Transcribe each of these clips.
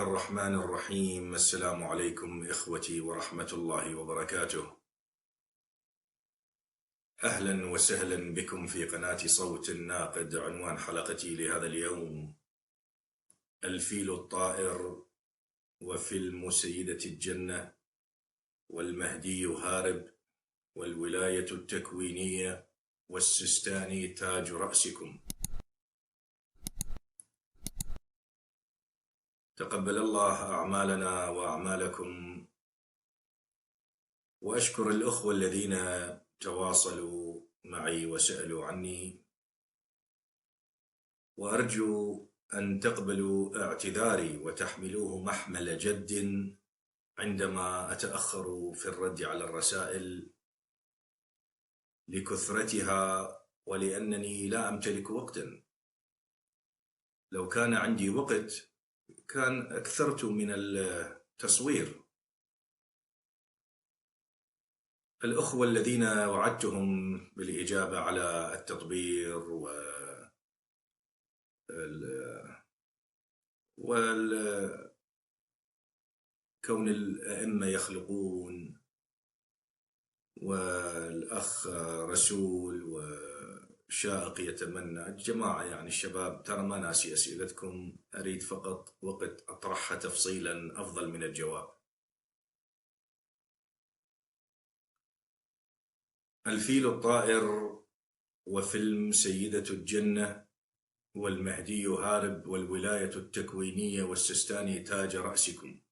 الله الرحمن الرحيم. السلام عليكم إخوتي ورحمة الله وبركاته. أهلا وسهلا بكم في قناة صوت الناقد. عنوان حلقتي لهذا اليوم: الفيل الطائر، وفيلم سيدة الجنة، والمهدي هارب، والولاية التكوينية، والسستاني تاج رأسكم. تقبل الله أعمالنا وأعمالكم، وأشكر الأخوة الذين تواصلوا معي وسألوا عني، وأرجو أن تقبلوا اعتذاري وتحملوه محمل جد عندما أتأخر في الرد على الرسائل لكثرتها، ولأنني لا أمتلك وقتا. لو كان عندي وقت كان أكثرت من التصوير. الأخوة الذين وعدتهم بالإجابة على التطبير كون الأئمة يخلقون، والأخ رسول وشائق يتمنى، الجماعة يعني الشباب ترى ما ناسي أسئلتكم، أريد فقط وقت أطرحها تفصيلا أفضل من الجواب. الفيل الطائر، وفيلم سيدة الجنة، والمهدي هارب، والولاية التكوينية، والسستاني تاج رأسكم.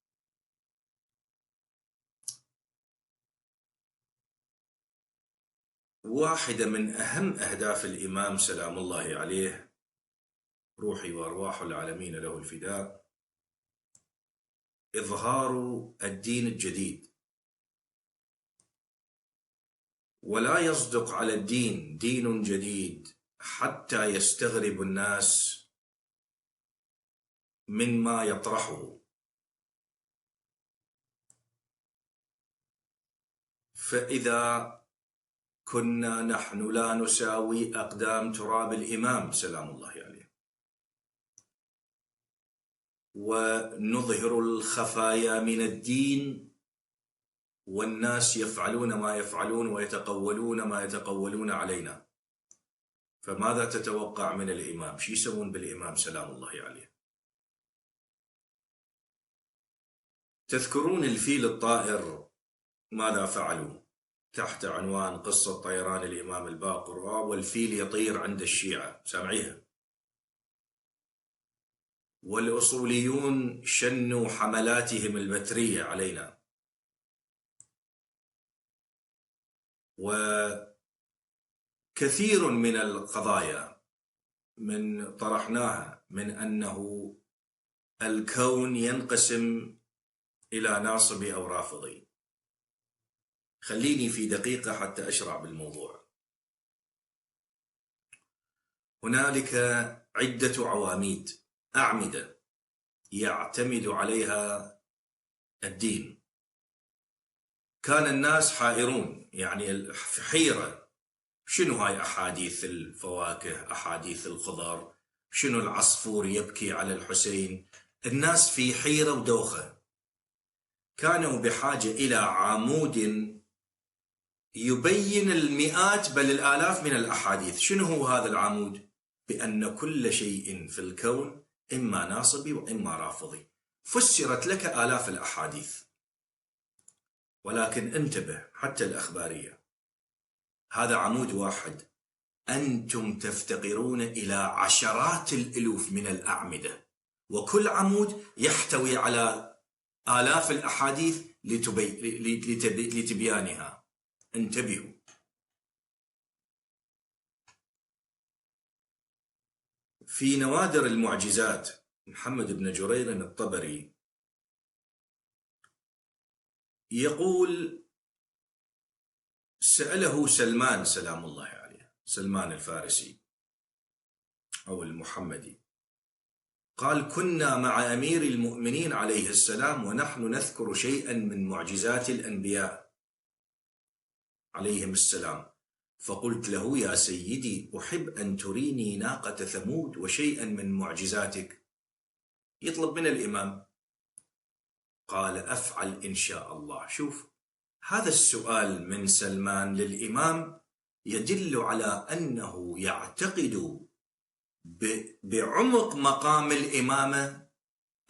واحدة من أهم أهداف الإمام سلام الله عليه، روحي وأرواح العالمين له الفداء، إظهار الدين الجديد، ولا يصدق على الدين دين جديد حتى يستغرب الناس مما يطرحه. فإذا كنا نحن لا نساوي أقدام تراب الإمام سلام الله عليه، ونظهر الخفايا من الدين، والناس يفعلون ما يفعلون ويتقولون ما يتقولون علينا، فماذا تتوقع من الإمام؟ شو يسوون بالإمام سلام الله عليه؟ تذكرون الفيل الطائر ماذا فعلوا تحت عنوان قصة طيران الإمام الباقر، والفيل يطير عند الشيعة، سامعيها؟ والأصوليون شنوا حملاتهم البترية علينا، وكثير من القضايا من طرحناها، من أنه الكون ينقسم إلى ناصبي أو رافضي. خليني في دقيقة حتى أشرع بالموضوع. هنالك عدة عواميد، أعمدة يعتمد عليها الدين. كان الناس حائرون، يعني في حيرة، شنو هاي أحاديث الفواكه، أحاديث الخضر، شنو العصفور يبكي على الحسين؟ الناس في حيرة ودوخة. كانوا بحاجة إلى عمود يبين المئات بل الآلاف من الأحاديث. شنو هو هذا العمود؟ بأن كل شيء في الكون إما ناصبي وإما رافضي. فسرت لك آلاف الأحاديث، ولكن انتبه، حتى الأخبارية، هذا عمود واحد، أنتم تفتقرون إلى عشرات الألوف من الأعمدة، وكل عمود يحتوي على آلاف الأحاديث لتبيانها. انتبهوا. في نوادر المعجزات، محمد بن جرير الطبري يقول: سأله سلمان سلام الله عليه، سلمان الفارسي أو المحمدي، قال: كنا مع أمير المؤمنين عليه السلام ونحن نذكر شيئا من معجزات الأنبياء عليهم السلام، فقلت له: يا سيدي، أحب أن تريني ناقة ثمود وشيئا من معجزاتك. يطلب من الإمام، قال أفعل إن شاء الله. شوف، هذا السؤال من سلمان للإمام يدل على أنه يعتقد بعمق مقام الإمامة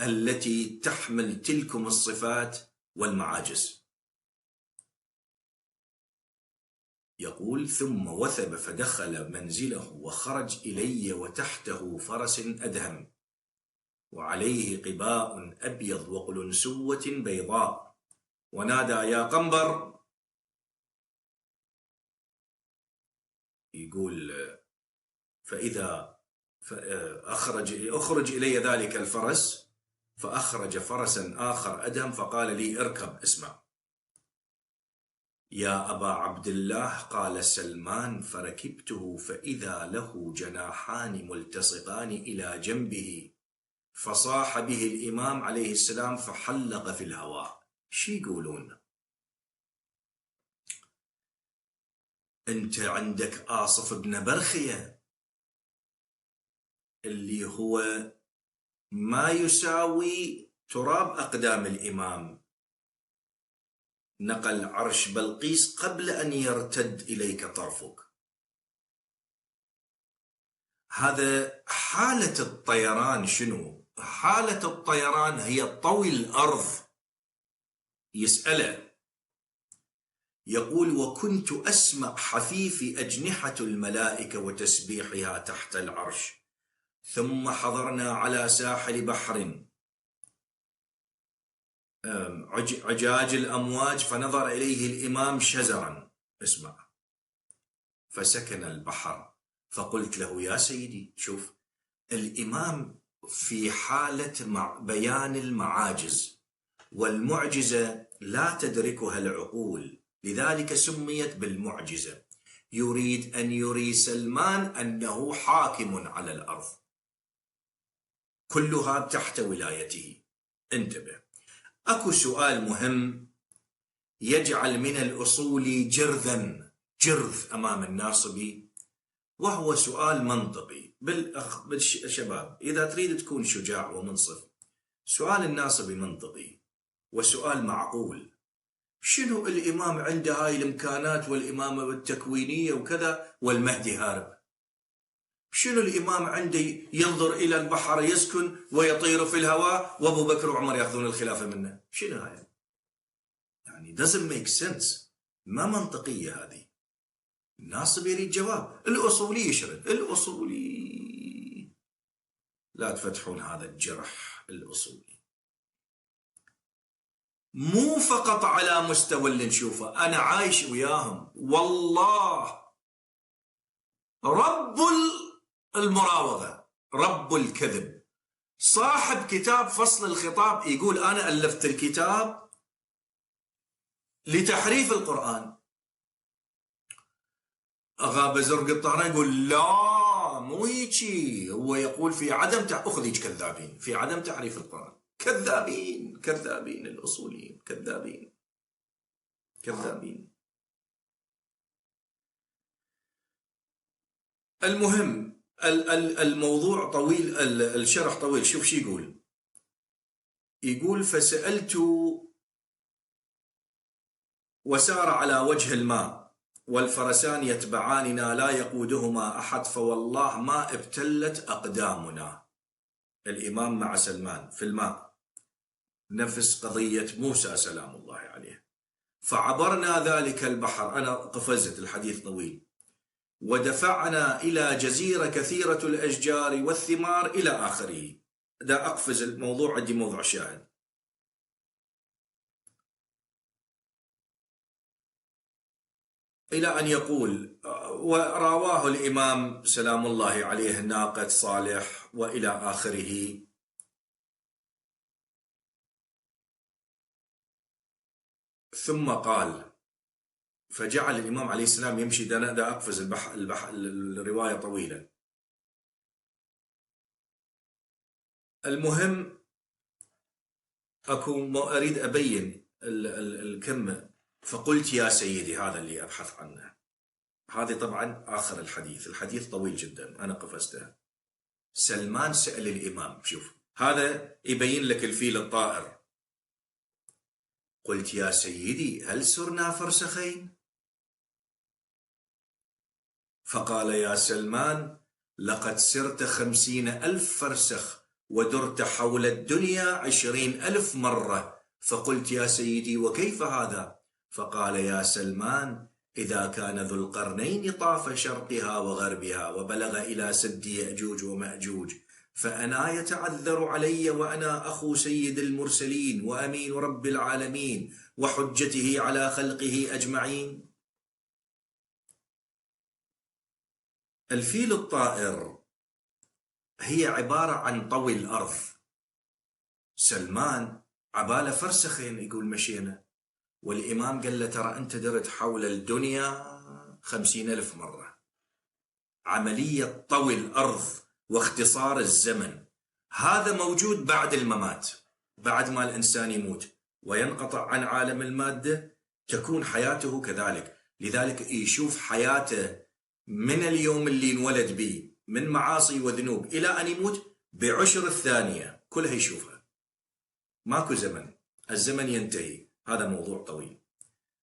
التي تحمل تلكم الصفات والمعاجز. يقول: ثم وثب فدخل منزله وخرج إلي وتحته فرس أدهم وعليه قباء أبيض وقلنسوة بيضاء، ونادى: يا قنبر. يقول: فإذا أخرج إلي ذلك الفرس، فأخرج فرسا آخر أدهم فقال لي: اركب، اسمع. يا أبا عبد الله، قال سلمان: فركبته فإذا له جناحان ملتصقان إلى جنبه، فصاح به الإمام عليه السلام فحلق في الهواء. شو يقولون؟ أنت عندك آصف بن برخية اللي هو ما يساوي تراب أقدام الإمام، نقل عرش بلقيس قبل أن يرتد إليك طرفك. هذا حالة الطيران. شنو حالة الطيران؟ هي طوي الأرض. يسأله، يقول: وكنت أسمع حفيف أجنحة الملائكة وتسبيحها تحت العرش، ثم حضرنا على ساحل بحر عجاج الأمواج، فنظر إليه الإمام شزرا، اسمع، فسكن البحر، فقلت له: يا سيدي. شوف، الإمام في حالة بيان المعاجز، والمعجزة لا تدركها العقول، لذلك سميت بالمعجزة. يريد أن يري سلمان أنه حاكم على الأرض كلها تحت ولايته. انتبه، أكو سؤال مهم يجعل من الأصول جرذ أمام الناصبي، وهو سؤال منطقي. بالشباب، إذا تريد تكون شجاع ومنصف، سؤال الناصبي منطقي وسؤال معقول. شنو الإمام عنده هاي الإمكانات والإمامة والتكوينية وكذا، والمهدي هارب؟ شنو الإمام عنده ينظر إلى البحر يسكن ويطير في الهواء، وأبو بكر وعمر يأخذون الخلافة منه؟ شنو هاي؟ يعني doesn't make sense، ما منطقية هذه. الناصب يريد جواب. الأصولي يشرد. الأصولي لا تفتحون هذا الجرح. الأصولي مو فقط على مستوى اللي نشوفه، أنا عايش وياهم والله. رب المراوغة، رب الكذب، صاحب كتاب فصل الخطاب، يقول: أنا ألفت الكتاب لتحريف القرآن. أغا بزرق الطهران يقول: لا، مو هيجي، هو يقول في عدم أخذيج كذابين، في عدم تحريف القرآن. كذابين الأصوليين، كذابين. المهم، الموضوع طويل، الشرح طويل. شوف شي يقول: فسألت وسار على وجه الماء والفرسان يتبعاننا لا يقودهما أحد، فوالله ما ابتلت أقدامنا. الإمام مع سلمان في الماء، نفس قضية موسى سلام الله عليه. فعبرنا ذلك البحر، أنا قفزت، الحديث طويل، ودفعنا إلى جزيرة كثيرة الأشجار والثمار إلى آخره. دا أقفز الموضوع، عندي موضوع شاهد. إلى أن يقول: وراواه الإمام سلام الله عليه ناقة صالح، وإلى آخره. ثم قال، فجعل الإمام عليه السلام يمشي. دا أقفز الرواية طويلة. المهم، أريد أبين الكلمة. فقلت: يا سيدي، هذا اللي أبحث عنه. هذه طبعا آخر الحديث طويل جدا، أنا قفزته. سلمان سأل الإمام. شوف، هذا يبين لك الفيل الطائر. قلت يا سيدي هل سرنا فرسخين؟ فقال يا سلمان لقد سرت 50,000 فرسخ ودرت حول الدنيا 20,000 مرة. فقلت يا سيدي وكيف هذا؟ فقال يا سلمان إذا كان ذو القرنين طاف شرقها وغربها وبلغ إلى سد يأجوج ومأجوج فأنا يتعذر علي وأنا أخو سيد المرسلين وأمين رب العالمين وحجته على خلقه أجمعين. الفيل الطائر هي عبارة عن طوي الأرض. سلمان عبالة فرسخين يقول مشينا، والإمام قال له ترى أنت درت حول الدنيا 50,000 مرة. عملية طوي الأرض واختصار الزمن هذا موجود بعد الممات، بعد ما الإنسان يموت وينقطع عن عالم المادة تكون حياته كذلك. لذلك يشوف حياته من اليوم اللي انولد به من معاصي وذنوب إلى أن يموت بعشر الثانية كلها يشوفها، ماكو زمن، الزمن ينتهي. هذا موضوع طويل.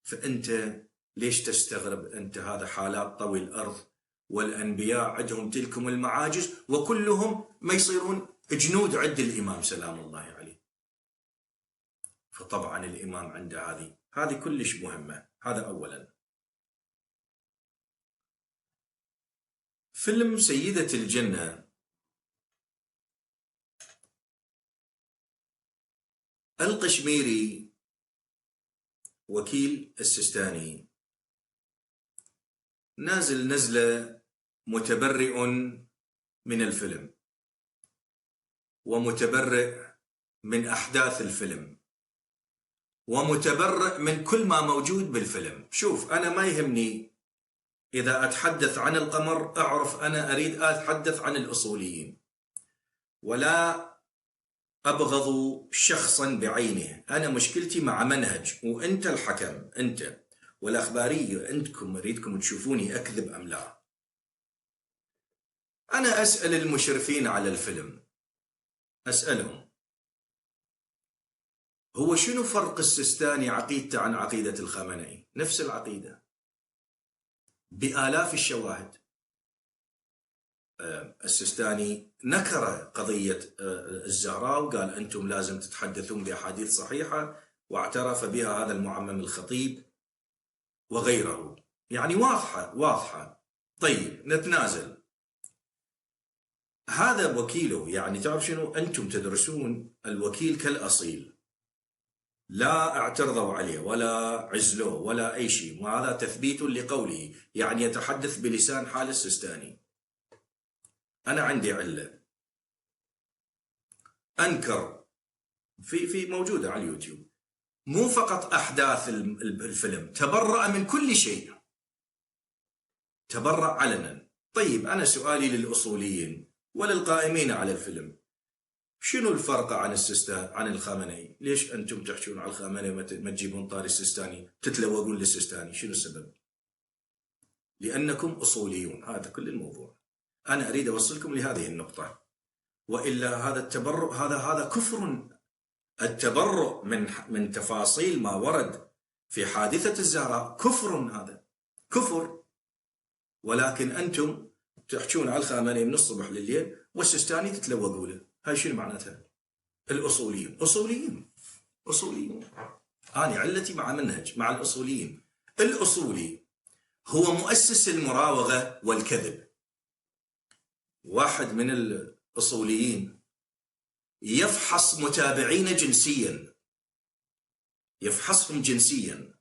فأنت ليش تستغرب؟ أنت هذا حالات طوي الأرض، والأنبياء عندهم تلكم المعاجز وكلهم ما يصيرون جنود عند الإمام سلام الله عليه. فطبعا الإمام عنده هذه كلش مهمة. هذا أولا. فيلم سيدة الجنة القشميري وكيل السيستاني نازل نزلة متبرئ من الفيلم ومتبرئ من أحداث الفيلم ومتبرئ من كل ما موجود بالفيلم. شوف أنا ما يهمني إذا أتحدث عن القمر أعرف أنا أريد أتحدث عن الأصوليين، ولا أبغض شخصا بعينه. أنا مشكلتي مع منهج، وأنت الحكم، أنت والأخبارية عندكم أريدكم تشوفوني أكذب أم لا. أنا أسأل المشرفين على الفيلم، أسألهم هو شنو فرق السيستاني عقيدته عن عقيدة الخامنئي؟ نفس العقيدة بآلاف الشواهد. السيستاني نكر قضية الزهراء وقال أنتم لازم تتحدثون بأحاديث صحيحة، واعترف بها هذا المعمم الخطيب وغيره. يعني واضحة. طيب نتنازل. هذا وكيله، يعني تعرف شنو؟ أنتم تدرسون الوكيل كالأصيل، لا اعترضوا عليه ولا عزلوه ولا أي شيء، وهذا تثبيت لقوله، يعني يتحدث بلسان حال السيستاني. أنا عندي علة أنكر في موجودة على اليوتيوب، مو فقط أحداث الفيلم، تبرأ من كل شيء، تبرأ علنا. طيب أنا سؤالي للأصوليين وللقائمين على الفيلم، شنو الفرق عن السيستاني عن الخامنئي؟ ليش أنتم تحكون على الخامنئي ما تجيبون طاري السيستاني، تتلوقون للسيستاني؟ شنو السبب؟ لأنكم أصوليون، هذا كل الموضوع. أنا أريد أوصلكم لهذه النقطة، وإلا هذا التبرؤ هذا كفر. التبرؤ من تفاصيل ما ورد في حادثة الزهراء كفر، هذا كفر. ولكن أنتم تحكون على الخامنئي من الصبح لليل والسيستاني تتلوقوا له، هاي شنو معناتها؟ الأصوليين أصوليين. أنا علتي مع منهج مع الأصوليين. الأصولي هو مؤسس المراوغة والكذب. واحد من الأصوليين يفحص متابعين جنسيا، يفحصهم جنسيا.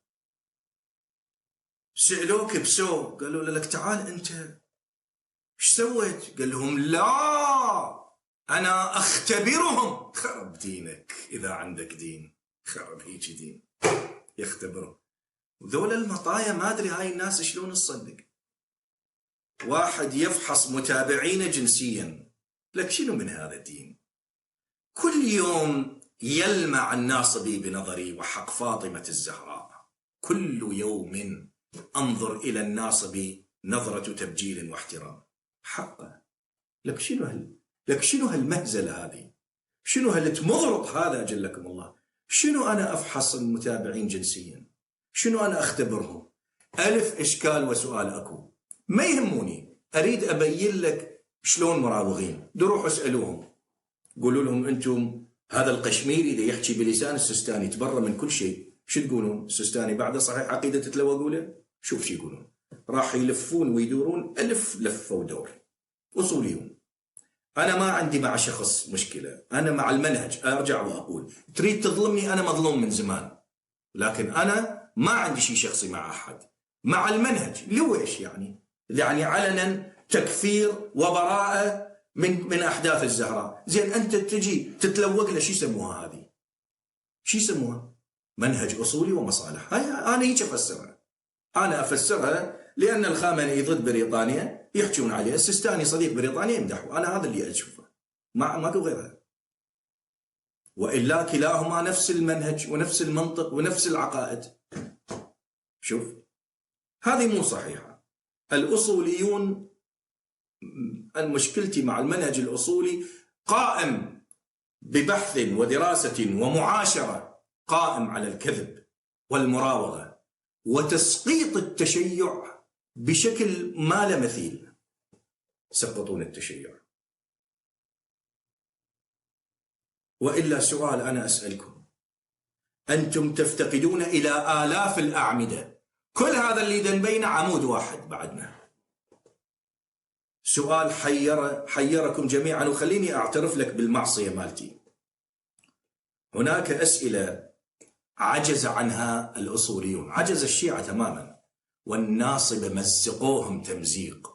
سألوك بسو، قالوا له لك تعال أنت ايش سويت؟ قال لهم لا أنا أختبرهم. خرب دينك إذا عندك دين، خرب هيك دين يختبرهم. وذول المطايا ما أدري هاي الناس شلون تصدق. واحد يفحص متابعين جنسيا، لك شنو من هذا الدين؟ كل يوم يلمع الناصبي بنظري وحق فاطمة الزهراء، كل يوم أنظر إلى الناصبي نظرة تبجيل واحترام. حقه. لك شنو هالمهزلة هذه؟ شنو هالتمضرط هذا أجلكم الله؟ شنو أنا أفحص المتابعين جنسيا؟ شنو أنا أختبرهم؟ ألف إشكال وسؤال أكو، ما يهموني، أريد أبين لك شلون مراوغين. روحوا اسألوهم، قولوا لهم أنتم هذا القشميري إذا يحكي بلسان السيستاني تبرى من كل شيء، شو تقولون؟ السيستاني بعده صحيح عقيدة تتلوثوا له؟ شوف شو يقولون، راح يلفون ويدورون ألف لفة ودور. أصوليون. أنا ما عندي مع شخص مشكلة، أنا مع المنهج. أرجع وأقول تريد تظلمني، أنا مظلوم من زمان، لكن أنا ما عندي شيء شخصي مع أحد، مع المنهج. لويش يعني علنا تكفير وبراءة من أحداث الزهراء. زين أنت تجي تتلوق له، شو يسموها هذه؟ شو يسموها؟ منهج أصولي ومصالح. هاي أنا هيك أفسرها. أنا أفسرها لأن الخامنئي ضد بريطانيا يحجون عليه، السيستاني صديق بريطانيا يمدحوا. أنا هذا اللي أشوفه، ماكو غيرها. وإلا كلاهما نفس المنهج ونفس المنطق ونفس العقائد. شوف، هذه مو صحيحة. الأصوليون، المشكلتي مع المنهج الأصولي قائم ببحث ودراسة ومعاشرة، قائم على الكذب والمراوغة وتسقيط التشيع بشكل ما له مثيل. سقطون التشيع. وإلا سؤال أنا أسألكم، أنتم تفتقدون إلى آلاف الأعمدة، كل هذا اللي دنبينا عمود واحد بعدنا. سؤال حيركم جميعا، وخليني أعترف لك بالمعصية مالتي. هناك أسئلة عجز عنها الأصوليون، عجز الشيعة تماما، والناصبة مزقوهم تمزيق.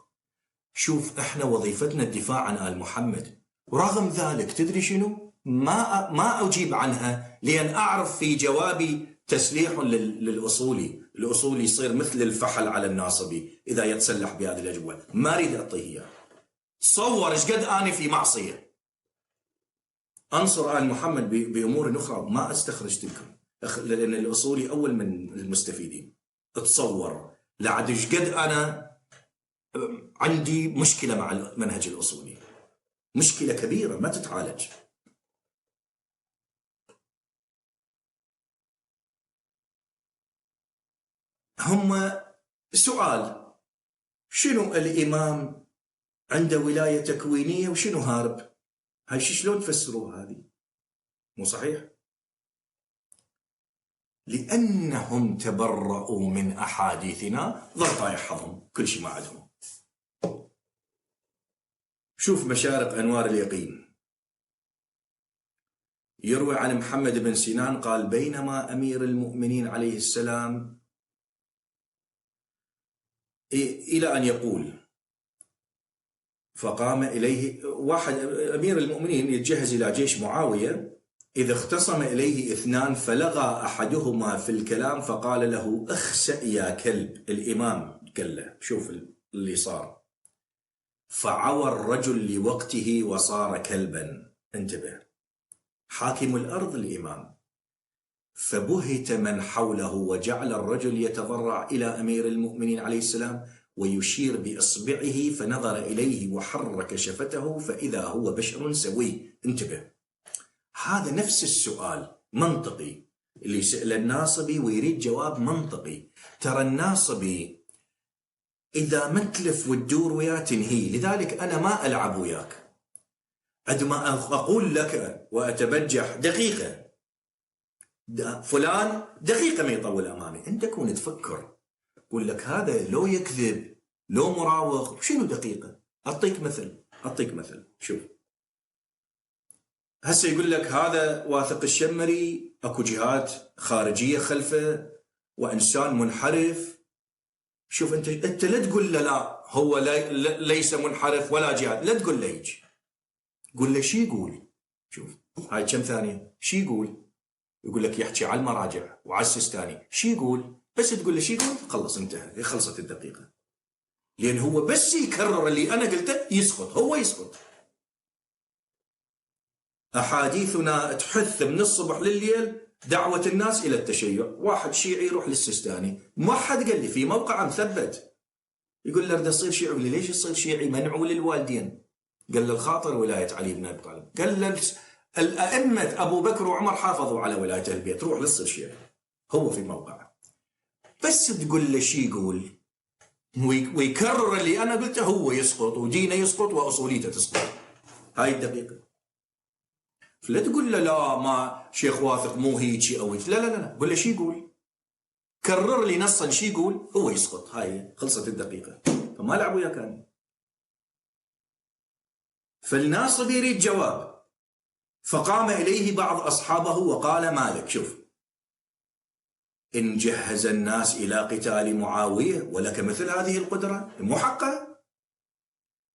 شوف، احنا وظيفتنا الدفاع عن آل محمد، ورغم ذلك تدري شنو؟ ما أجيب عنها، لأن أعرف في جوابي تسليح للأصولي. الأصولي يصير مثل الفحل على الناصبي إذا يتسلح بهذه الأجوبة، ما أريد أعطيه إياه. تصور إيش قد أنا في معصية أنصر آل محمد بأمور أخرى ما استخرج تلكم، لأن الأصولي أول من المستفيدين. تصور لعد إيش قد أنا عندي مشكلة مع المنهج الأصولي، مشكلة كبيرة ما تتعالج. هم سؤال، شنو الإمام عنده ولاية تكوينية وشنو هارب؟ هاي شلون تفسروها هذه؟ مو صحيح؟ لأنهم تبرؤوا من أحاديثنا، ظل طايح حظهم، كل شيء ما عندهم. شوف مشارق أنوار اليقين، يروي عن محمد بن سنان قال: بينما أمير المؤمنين عليه السلام، إلى أن يقول، فقام إليه واحد، أمير المؤمنين يتجهز إلى جيش معاوية، إذا اختصم إليه اثنان فلغى أحدهما في الكلام فقال له: اخسأ يا كلب. الإمام قال له، شوف اللي صار، فعوى الرجل لوقته وصار كلبا. انتبه، حاكم الأرض الإمام، فبهت من حوله وجعل الرجل يتضرع إلى أمير المؤمنين عليه السلام ويشير بإصبعه، فنظر إليه وحرك شفته فإذا هو بشر سوي. انتبه، هذا نفس السؤال منطقي اللي سأل الناصبي ويريد جواب منطقي. ترى الناصبي إذا ما تلف وتدور وياه تنهي، لذلك أنا ما ألعب وياك. عندما أقول لك وأتبجح دقيقة، فلان دقيقة ما يطول أمامي، أنت كون تفكر، أقول لك هذا لو يكذب لو مراوغ، شنو دقيقة؟ أعطيك مثل، شوف هسه يقول لك هذا واثق الشمري اكو جهات خارجية خلفه وإنسان منحرف. شوف أنت لا تقول له لا هو ليس منحرف ولا جهات، لا تقول له هيك، قول له شي يقول. شوف هاي كم ثانية، شي يقول لك يحكي على المراجع وعلى السيستاني، شي يقول، بس تقول له شي يقول خلص، انتهى، خلصت الدقيقة. لأن هو بس يكرر اللي أنا قلته يسقط، هو يسقط. أحاديثنا تحث من الصبح لليل دعوة الناس إلى التشيع. واحد شيعي يروح للسيستاني، ما حد قال لي في موقع مثبت، يقول له بدي أصير شيعي، يقول لي ليش تصير شيعي؟ منعوا للوالدين. قال له الخاطر ولاية علي بن أبي طالب. قال له الأئمة أبو بكر وعمر حافظوا على ولاية البيت، روح لص الشيعي هو في موقعه، بس تقول له شي يقول ويكرر اللي أنا قلته، هو يسقط ودينه يسقط وأصوليته تسقط. هاي الدقيقة. فلا تقول له لا ما شيخ واثق مو هيك أو هيك، لا لا لا، قول له شي يقول، كرر لي نصا شي يقول، هو يسقط. هاي خلصت الدقيقة. فما لعبوا يا كان. فالناصبي يريد جواب، فقام إليه بعض أصحابه وقال: مالك، شوف، إن جهز الناس إلى قتال معاوية ولك مثل هذه القدرة محقة.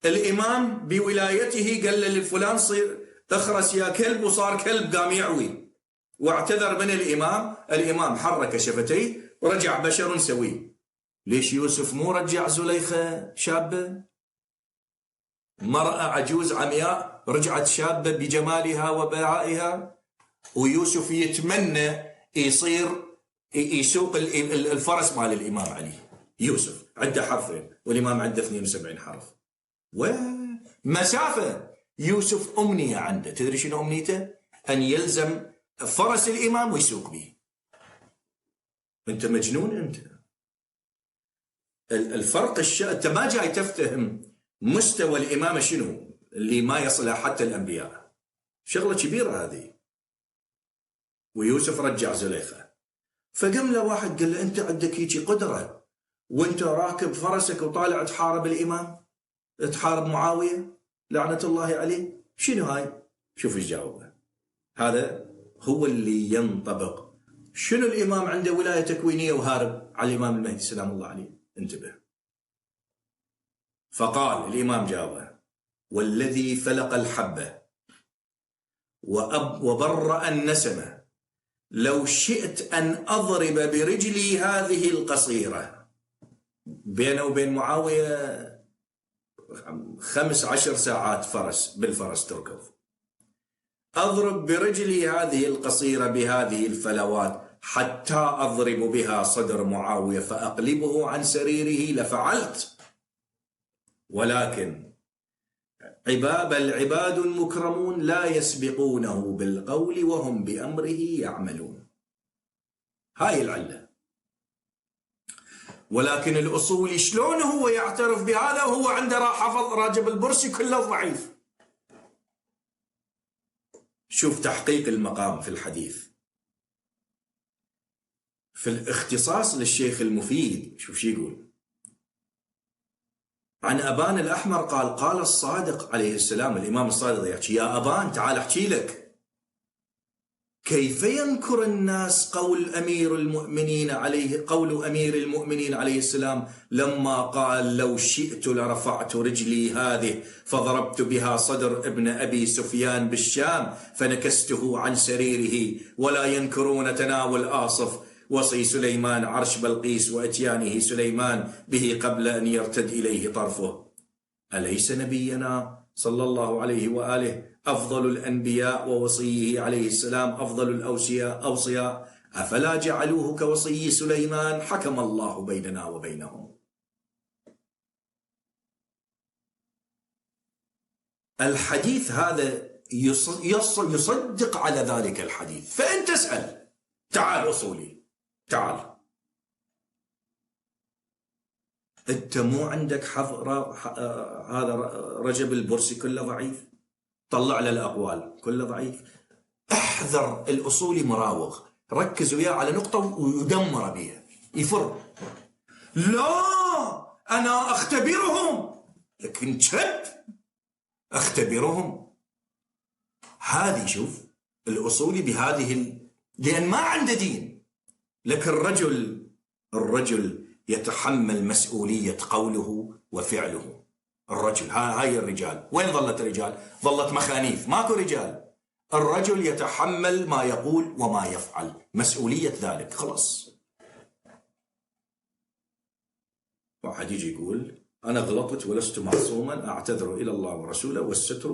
الإمام بولايته قال للفلان صير اخرس يا كلب، وصار كلب قام يعوي واعتذر من الإمام حرك شفتيه ورجع بشر سوي. ليش يوسف مو رجع زليخة شابة؟ مرأة عجوز عمياء رجعت شابة بجمالها وبهائها، ويوسف يتمنى يصير يسوق الفرس مال الإمام علي. يوسف عنده حرفين والإمام عنده 72 حرف، ومسافة. يوسف أمنية عنده، تدري شنو أمنيته؟ أن يلزم فرس الإمام ويسوق به. أنت مجنون أنت. الفرق أنت ما جاي تفتهم مستوى الإمامة شنو اللي ما يصلها حتى الأنبياء. شغلة كبيرة هذه. ويوسف رجع زليخة، فقام له واحد قال له: أنت عندك هيجي قدرة وأنت راكب فرسك وطالع تحارب الإمام، تحارب معاوية لعنة الله عليه، شنو هاي؟ شوف ايش جاوبه. هذا هو اللي ينطبق. شنو الإمام عنده ولاية تكوينية وهارب على الإمام المهدي سلام الله عليه؟ انتبه. فقال الإمام جاوبه: والذي فلق الحبة وبرأ النسمة، لو شئت أن أضرب برجلي هذه القصيرة، بينه وبين معاوية 15 ساعات فرس بالفرس تركض، أضرب برجلي هذه القصيرة بهذه الفلوات حتى أضرب بها صدر معاوية فأقلبه عن سريره لفعلت، ولكن العباد المكرمون لا يسبقونه بالقول وهم بأمره يعملون. هاي العلة. ولكن الأصولي شلون هو يعترف بهذا وهو عنده حفظ راجب البرسي كله ضعيف؟ شوف تحقيق المقام في الحديث في الاختصاص للشيخ المفيد. شوف شو يقول عن أبان الأحمر. قال الصادق عليه السلام، الإمام الصادق يحكي: يا أبان تعال أحكي لك، كيف ينكر الناس قول أمير المؤمنين عليه السلام لما قال: لو شئت لرفعت رجلي هذه فضربت بها صدر ابن أبي سفيان بالشام فنكسته عن سريره، ولا ينكرون تناول آصف وصي سليمان عرش بلقيس وأتيانه سليمان به قبل أن يرتد إليه طرفه. أليس نبينا صلى الله عليه وآله أفضل الأنبياء ووصيه عليه السلام أفضل الأوصياء؟ أفلا جعلوه كوصي سليمان؟ حكم الله بيننا وبينهم. الحديث هذا يصدق على ذلك الحديث. فأنت اسأل، تعال أصولي، تعال، أنت مو عندك هذا رجب البرسي كله ضعيف، طلع له الأقوال كله ضعيف. احذر الأصولي مراوغ، ركز وياه على نقطة ويدمر بيها يفر. لا أنا أختبرهم، لكن شد أختبرهم. هذه شوف الأصولي بهذه لأن ما عنده دين. لكن الرجل يتحمل مسؤولية قوله وفعله. الرجل هاي الرجال وين ظلت الرجال؟ ظلت مخانيف، ماكو رجال. الرجل يتحمل ما يقول وما يفعل، مسؤولية ذلك، خلاص. واحد يجي يقول أنا غلطت ولست معصوما، أعتذر إلى الله ورسوله والستر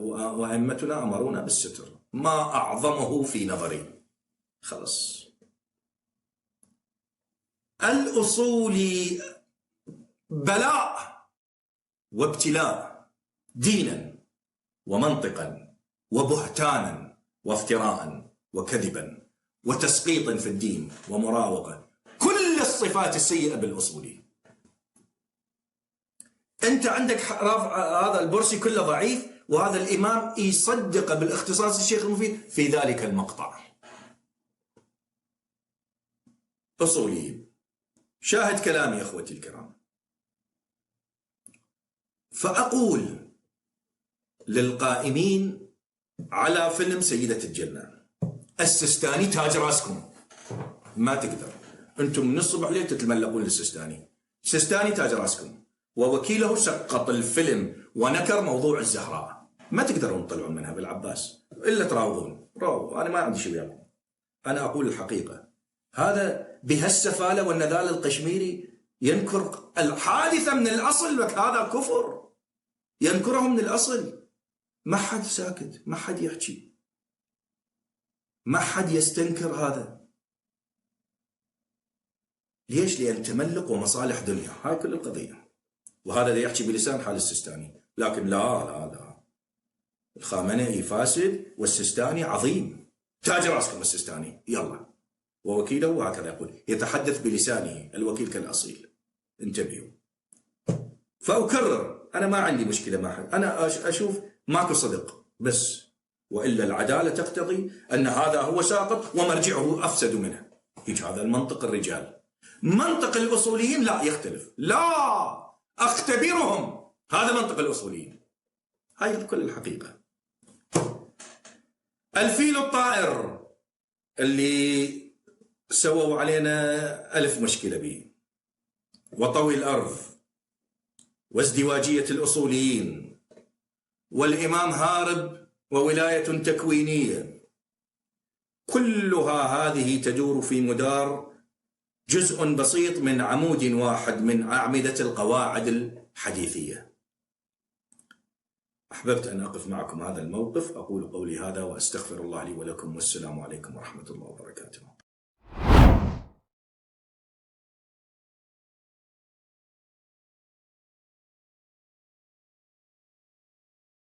وأئمتنا أمرونا بالستر، ما أعظمه في نظري. خلاص. الأصولي بلاء وابتلاء دينا ومنطقا وبهتانا وافتراء وكذبا وتسقيط في الدين ومراوغة، كل الصفات السيئة بالأصولي. أنت عندك هذا البرسي كله ضعيف، وهذا الإمام يصدق بالاختصاص الشيخ المفيد في ذلك المقطع. أصوليين. شاهد كلامي يا أخوتي الكرام. فأقول للقائمين على فيلم سيدة الجنة: السستاني تاج راسكم، ما تقدر أنتم من الصبح ليل تتملقون للسستاني. السستاني تاج راسكم، ووكيله سقط الفيلم ونكر موضوع الزهراء، ما تقدرون تطلعون منها بالعباس إلا تراوغون. أنا ما عندي شيء وياكم، أنا أقول الحقيقة. هذا بهالسفالة والنذال القشميري ينكر الحادثة من الأصل، هذا كفر، ينكره من الأصل. ما حد ساكت، ما حد يحكي، ما حد يستنكر هذا. ليش؟ لأن تملق ومصالح دنيا، هاي كل القضية. وهذا اللي يحكي بلسان حال السستاني، لكن لا الخامنئي فاسد والسستاني عظيم، تاج راسكم السستاني يلا. ووكيله وهكذا يقول، يتحدث بلسانه الوكيل كالأصيل. انتبهوا. فأكرر، أنا ما عندي مشكلة مع حد، أنا أشوف ماكو صدق بس، وإلا العدالة تقتضي أن هذا هو ساقط ومرجعه أفسد منه. يجي هذا المنطق الرجال. منطق الأصوليين لا، يختلف. لا، أختبرهم، هذا منطق الأصوليين. هاي كل الحقيقة. الفيل الطائر اللي سووا علينا 1000 مشكلة به، وطوي الأرض، وازدواجية الأصوليين، والإمام هارب، وولاية تكوينية، كلها هذه تدور في مدار جزء بسيط من عمود واحد من أعمدة القواعد الحديثية. أحببت أن أقف معكم هذا الموقف. أقول قولي هذا وأستغفر الله لي ولكم، والسلام عليكم ورحمة الله وبركاته.